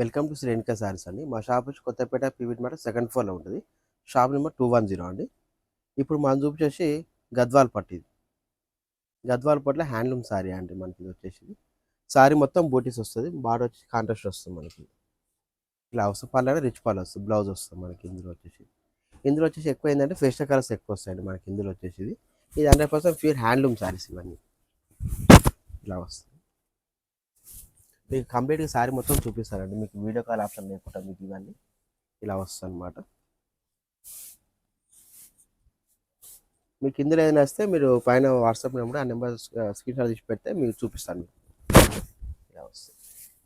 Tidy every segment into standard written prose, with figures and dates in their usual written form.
Welcome to Shri Renuka saris అండి. మా shop వచ్చి కొత్తపేట పీవీటీ మార్ట్ సెకండ్ ఫ్లోర్లో ఉంటుంది. షాప్ నెంబర్ 210 అండి. ఇప్పుడు మనం చూపించేసి గద్వాల్ పట్టు ఇది. గద్వాల్ పట్టులో హ్యాండ్లూమ్ సారీ అండి. మనకి ఇది వచ్చేసి సారీ మొత్తం బూటీస్ వస్తుంది. బార్డర్ వచ్చి కాంట్రాస్ట్ వస్తుంది మనకి. ఇలా వస్తుంది. పళ్ళు రిచ్ పళ్ళు వస్తుంది. బ్లౌజ్ వస్తుంది మనకి ఇందులో వచ్చేసి ఎక్కువ ఏంటంటే ఫెస్టివల్ కలర్స్ ఎక్కువ వస్తాయండి మనకి. ఇందులో వచ్చేసి ఇది 100% ప్యూర్ హ్యాండ్లూమ్ సారీస్ ఇవన్నీ. ఇలా వస్తుంది. మీకు కంప్లీట్గా సారీ మొత్తం చూపిస్తానండి. మీకు వీడియో కాల్ ఆప్షన్ లేకుండా మీకు ఇవన్నీ ఇలా వస్తుంది అనమాట. మీకు ఇందులో ఏదైనా వస్తే మీరు పైన వాట్సాప్ నెంబర్ ఆ నెంబర్ స్క్రీన్ షాట్ తీసి పెడితే మీకు చూపిస్తాను మీకు. ఇలా వస్తాయి.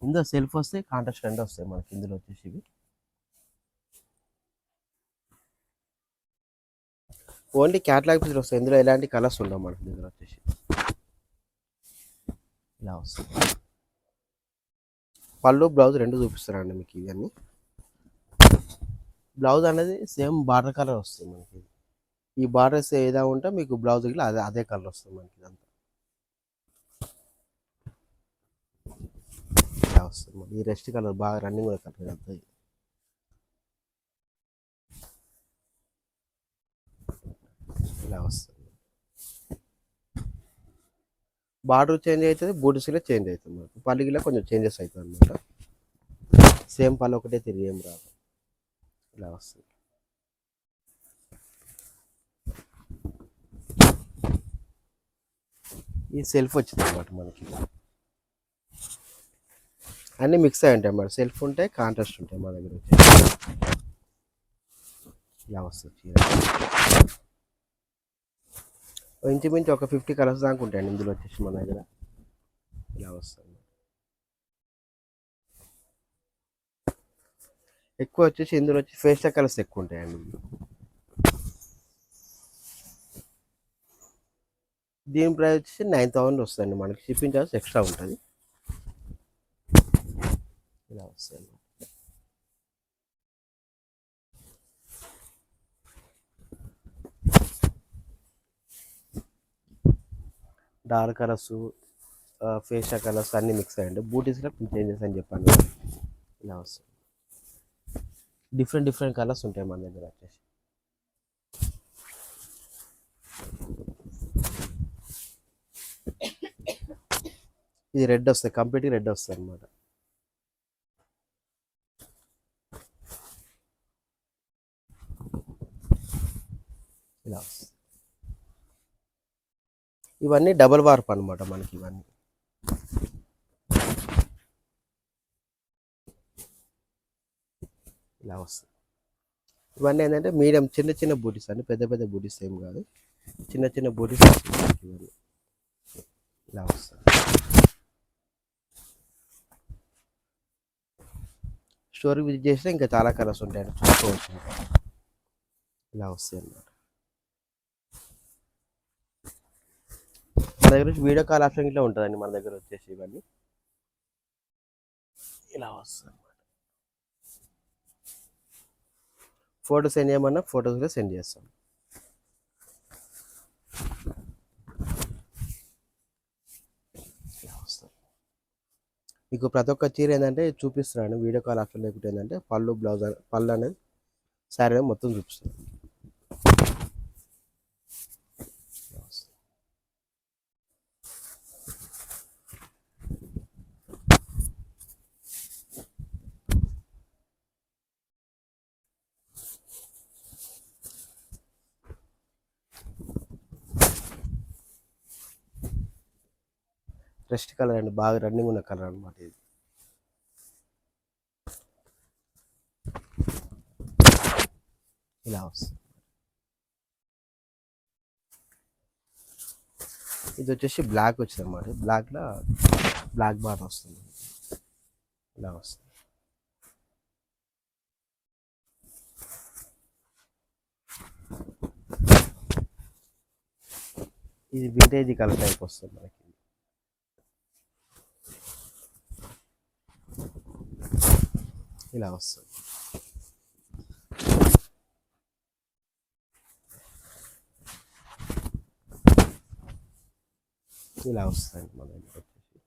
ఇందులో సెల్ఫ్ వస్తాయి, కాంట్రాస్ట్ రెండు వస్తాయి మనకి. ఇందులో వచ్చేసి ఇవి ఓన్లీ క్యాటలాగ్ పీసులు వస్తాయి. ఇందులో ఎలాంటి కలర్స్ ఉండవు మనకి. ఇందులో వచ్చేసి ఇలా వస్తుంది. పళ్ళు బ్లౌజ్ రెండు చూపిస్తారండి మీకు ఇవన్నీ. బ్లౌజ్ అనేది సేమ్ బార్డర్ కలర్ వస్తుంది మనకి. ఈ బార్డర్స్ ఏదా ఉంటే మీకు బ్లౌజ్ గిట్లా అదే కలర్ వస్తుంది మనకి. ఇదంతా ఇలా వస్తుంది. ఈ రెస్ట్ కలర్ బాగా రన్నింగ్ కలర్ ఇదంతా. ఇలా వస్తుంది. బార్డర్ చేంజ్ అవుతుంది, బూటీస్ కూడా చేంజ్ అవుతుంది మనకు. పళ్ళు గిట్లా కొంచెం చేంజెస్ అవుతుంది అనమాట. సేమ్ పళ్ళు ఒకటే తిరిగి ఏం రాదు. ఇలా వస్తుంది. ఈ సెల్ఫ్ వచ్చింది అనమాట మనకి. అన్నీ మిక్స్ అయి ఉంటాయి అన్నమాట. సెల్ఫ్ ఉంటాయి, కాంట్రాస్ట్ ఉంటాయి మా దగ్గర వచ్చి. ఇలా వస్తుంది చీర. ఇంచుమించు ఒక 50 కలర్స్ దాకా ఉంటాయండి ఇందులో వచ్చేసి మన దగ్గర. ఇలా వస్తుంది. ఎక్కువ వచ్చేసి ఇందులో వచ్చి ఫేస్టల్ కలర్స్ ఎక్కువ ఉంటాయండి. దీని ప్రైస్ వచ్చి 9000 వస్తుంది మనకి. షిప్పింగ్ చార్జ్ ఎక్స్ట్రా ఉంటుంది. ఇలా వస్తుంది. డార్క్ కలర్స్, ఫేషియల్ కలర్స్ అన్నీ మిక్స్ అయ్యండి. బూటీస్లో చేంజెస్ అని చెప్పాను. ఇలా వస్తుంది. డిఫరెంట్ కలర్స్ ఉంటాయి మన దగ్గర వచ్చేసి. ఇది రెడ్ వస్తుంది, కంప్లీట్గా రెడ్ వస్తుంది అనమాట. ఇలా వస్తుంది. ఇవన్నీ డబల్ వార్ప్ అనమాట మనకి. ఇవన్నీ ఇలా వస్తుంది. ఇవన్నీ ఏంటంటే మీడియం చిన్న బూటీస్ అండి. పెద్ద బూటీస్ ఏం కాదు. చిన్న బూటీస్ ఇవన్నీ. ఇలా వస్తుంది. స్టోరీ విజిట్ చేస్తే ఇంకా చాలా కలర్స్ ఉంటాయండి, చూసుకోవచ్చు. ఇలా వస్తాయి అన్నమాట. మన దగ్గర వీడియో కాల్ ఆప్షన్ ఇట్లా ఉంటుందండి మన దగ్గర వచ్చేసి ఇవన్నీ. ఇలా వస్తుంది. ఫోటో సెండ్ చేయమన్నా ఫొటోస్ కూడా సెండ్ చేస్తాం. ఇలా వస్తుంది. మీకు ప్రతి ఒక్క చీర ఏంటంటే చూపిస్తున్నాను వీడియో కాల్ ఆప్షన్ లేకుంటే ఏంటంటే పళ్ళు బ్లౌజ్ పళ్ళు అనేది శారీ అనేది మొత్తం చూపిస్తాను. రెస్ట్ కలర్ అండి, బాగా రన్నింగ్ ఉన్న కలర్ అనమాట ఇది. ఇలా వస్తుంది. ఇది వచ్చేసి బ్లాక్ వచ్చింది అనమాట. బ్లాక్లో బ్లాక్ బార్ వస్తుంది. ఇలా వస్తుంది. ఇది వింటేజ్ కలర్ టైప్ వస్తుంది మనకి. ఇలా వస్తుంది. ఇలా వస్తుంది మన దగ్గర వచ్చేసి.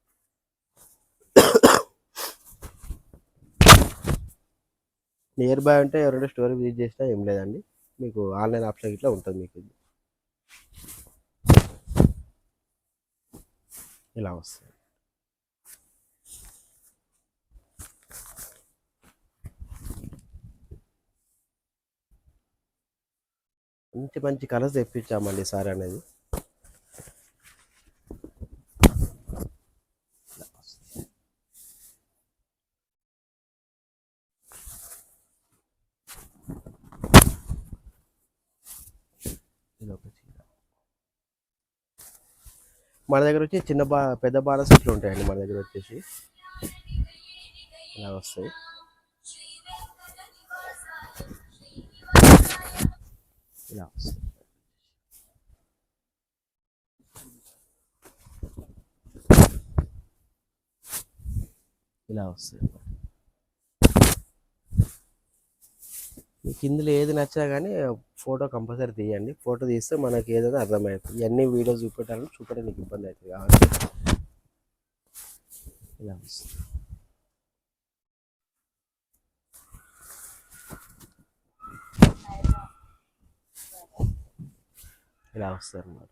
నియర్ బై అంటే ఎవరైనా స్టోర్ విజిట్ చేసినా ఏం లేదండి, మీకు ఆన్లైన్ ఆప్షన్ ఇట్లా ఉంటుంది మీకు ఇది. ఇలా వస్తుంది. మంచి మంచి కలర్స్ తెప్పించామండి సార్ అనేది. ఇలా వస్తుంది. ఇది ఒక చీర. మన దగ్గర వచ్చి పెద్ద బాల సెట్లు ఉంటాయండి మన దగ్గర వచ్చేసి. ఇలా వస్తాయి. ఇలా వస్తాయి. ఇలా వస్తాయి. మీకు ఇందులో ఏది నచ్చినా కానీ ఫోటో కంపల్సరీ తీయండి. ఫోటో తీస్తే మనకి ఏదైనా అర్థమవుతుంది. ఇవన్నీ వీడియోస్ చూపెట్టడానికి ఇబ్బంది అవుతుంది కాబట్టి ఇలా వస్తుంది. ఇలా వస్తుంది అన్నమాట.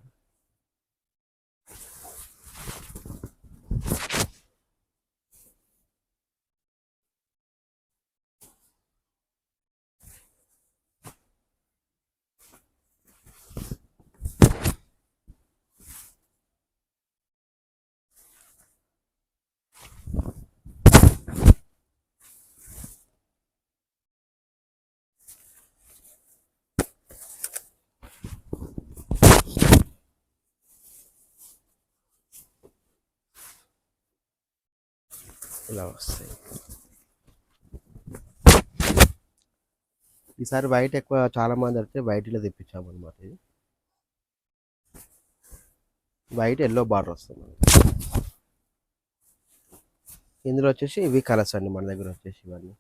ఇలా వస్తాయి. ఈసారి వైట్ ఎక్కువ చాలా మంది అయితే వైట్లో తెప్పించాము అనమాట. ఇది వైట్ ఎల్లో బార్డర్ వస్తుంది. ఇందులో వచ్చేసి ఇవి కలర్స్ అండి మన దగ్గర వచ్చేసి ఇవన్నీ.